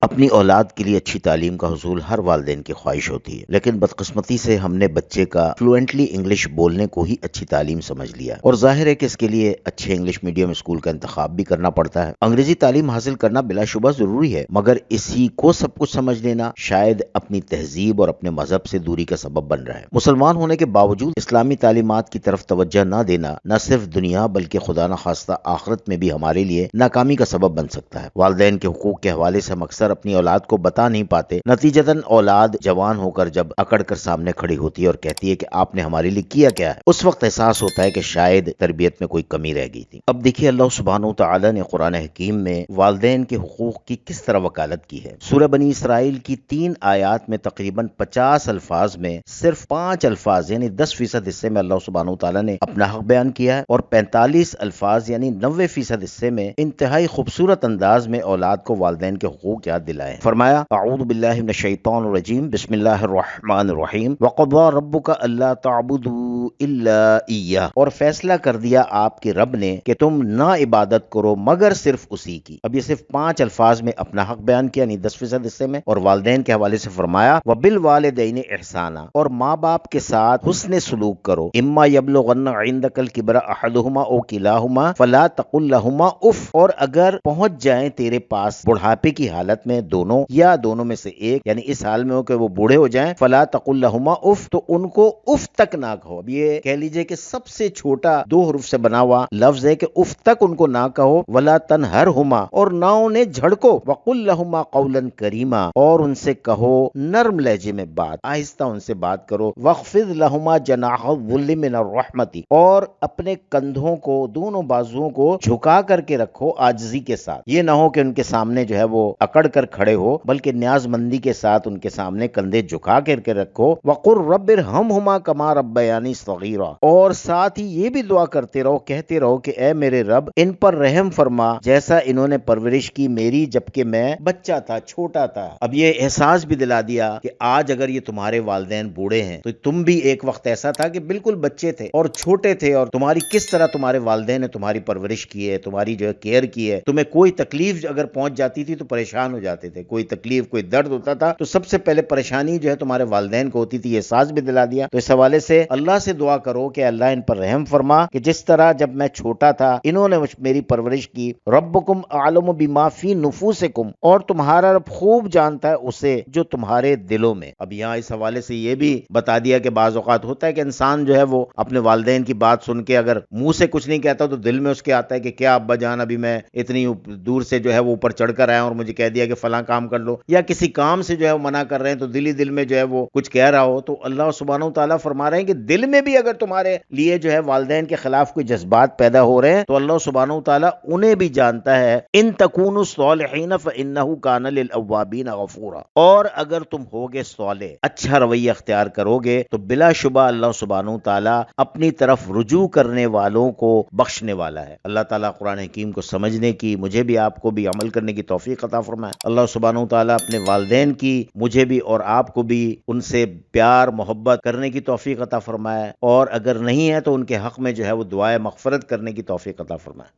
اپنی اولاد کے لیے اچھی تعلیم کا حصول ہر والدین کی خواہش ہوتی ہے، لیکن بدقسمتی سے ہم نے بچے کا فلوئنٹلی انگلش بولنے کو ہی اچھی تعلیم سمجھ لیا، اور ظاہر ہے کہ اس کے لیے اچھے انگلش میڈیم اسکول کا انتخاب بھی کرنا پڑتا ہے۔ انگریزی تعلیم حاصل کرنا بلا شبہ ضروری ہے، مگر اسی کو سب کچھ سمجھ لینا شاید اپنی تہذیب اور اپنے مذہب سے دوری کا سبب بن رہا ہے۔ مسلمان ہونے کے باوجود اسلامی تعلیمات کی طرف توجہ نہ دینا نہ صرف دنیا بلکہ خدا نخواستہ آخرت میں بھی ہمارے لیے ناکامی کا سبب بن سکتا ہے۔ والدین کے حقوق کے حوالے سے ہم اکثر اپنی اولاد کو بتا نہیں پاتے، نتیجتاً اولاد جوان ہو کر جب اکڑ کر سامنے کھڑی ہوتی ہے اور کہتی ہے کہ آپ نے ہمارے لیے کیا کیا ہے، اس وقت احساس ہوتا ہے کہ شاید تربیت میں کوئی کمی رہ گئی تھی۔ اب دیکھیے اللہ سبحانہ و تعالی نے قرآن حکیم میں والدین کے حقوق کی کس طرح وکالت کی ہے۔ سورہ بنی اسرائیل کی 3 آیات میں تقریباً 50 الفاظ میں صرف 5 الفاظ یعنی 10% حصے میں اللہ سبحانہ و تعالی نے اپنا حق بیان کیا ہے، اور 45 الفاظ یعنی 90% حصے میں انتہائی خوبصورت انداز میں اولاد کو والدین کے حقوق یاد دلائے۔ فرمایا اعوذ باللہ من الشیطان الرجیم بسم اللہ الرحمن الرحیم وقضى ربک الا تعبدوا الا ایہ، اور فیصلہ کر دیا آپ کے رب نے کہ تم نہ عبادت کرو مگر صرف اسی کی۔ اب یہ صرف 5 الفاظ میں اپنا حق بیان کیا یعنی 10% حصے میں، اور والدین کے حوالے سے فرمایا وبالوالدین احسانا، اور ماں باپ کے ساتھ حسن سلوک کرو۔ اما یبلغن عندک الکبر احدہما او کلاہما فلا تقل لہما اف، اور اگر پہنچ جائیں تیرے پاس بڑھاپے کی حالت میں دونوں یا دونوں میں سے ایک، یعنی اس حال میں ہو کہ وہ بوڑھے ہو جائیں، فلا تقل لہما اف، تو ان کو اف تک نہ کہو۔ اب یہ کہہ لیجئے کہ سب سے چھوٹا 2 حروف سے بنا ہوا لفظ ہے کہ اف تک ان کو نہ کہو، ولا تنہرہما، اور نہ انہیں جھڑکو، وقل لہما قولا کریما، اور ان سے کہو نرم لہجے میں بات، آہستہ ان سے بات کرو، واخفض لہما جناح الذل من الرحمت، اور اپنے کندھوں کو دونوں بازوؤں کو جھکا کر کے رکھو عاجزی کے ساتھ۔ یہ نہ ہو کہ ان کے سامنے جو ہے وہ اکڑ کر کھڑے ہو، بلکہ نیاز مندی کے ساتھ ان کے سامنے کندھے جھکا کر کے رکھو۔ وقل رب ارحمہما کما ربیانی صغیرا، اور ساتھ ہی یہ بھی دعا کرتے رہو، کہتے رہو کہ اے میرے رب ان پر رحم فرما جیسا انہوں نے پرورش کی میری جبکہ میں بچہ تھا، چھوٹا تھا۔ اب یہ احساس بھی دلا دیا کہ آج اگر یہ تمہارے والدین بوڑھے ہیں تو تم بھی ایک وقت ایسا تھا کہ بالکل بچے تھے اور چھوٹے تھے، اور تمہاری کس طرح تمہارے والدین نے تمہاری پرورش کی ہے، تمہاری جو ہے کیئر کی ہے۔ تمہیں کوئی تکلیف اگر پہنچ جاتی تھی تو پریشان ہو جاتے تھے، کوئی تکلیف کوئی درد ہوتا تھا تو سب سے پہلے پریشانی جو ہے تمہارے والدین کو ہوتی تھی، یہ احساس بھی دلا دیا۔ تو اس حوالے سے اللہ سے دعا کرو کہ اللہ ان پر رحم فرما کہ جس طرح جب میں چھوٹا تھا انہوں نے میری پرورش کی۔ ربکم اعلم بما فی نفوسکم، اور تمہارا رب خوب جانتا ہے اسے جو تمہارے دلوں میں۔ اب یہاں اس حوالے سے یہ بھی بتا دیا کہ بعض اوقات ہوتا ہے کہ انسان جو ہے وہ اپنے والدین کی بات سن کے اگر منہ سے کچھ نہیں کہتا تو دل میں اس کے آتا ہے کہ کیا ابا جان ابھی میں اتنی دور سے جو ہے وہ اوپر چڑھ کر آیا اور مجھے کہہ دیا کہ فلاں کام کر لو، یا کسی کام سے جو ہے وہ منع کر رہے ہیں تو دل ہی دل میں جو ہے وہ کچھ کہہ رہا ہو۔ تو اللہ سبحانہ و تعالیٰ فرما رہے ہیں کہ دل میں بھی اگر تمہارے لیے جو ہے والدین کے خلاف کوئی جذبات پیدا ہو رہے ہیں تو اللہ سبحانہ و تعالیٰ انہیں بھی جانتا ہے۔ ان تکونوا صالحین فانہ کان للاوابین غفورا، اور اگر تم ہوگے صالح، اچھا رویہ اختیار کرو گے تو بلا شبہ اللہ سبحانہ و تعالیٰ اپنی طرف رجوع کرنے والوں کو بخشنے والا ہے۔ اللہ تعالیٰ قرآن حکیم کو سمجھنے کی، مجھے بھی آپ کو بھی عمل کرنے کی توفیق عطا فرمائے۔ اللہ سبحانہ و تعالیٰ اپنے والدین کی مجھے بھی اور آپ کو بھی ان سے پیار محبت کرنے کی توفیق عطا فرمائے، اور اگر نہیں ہے تو ان کے حق میں جو ہے وہ دعائے مغفرت کرنے کی توفیق عطا فرمائے۔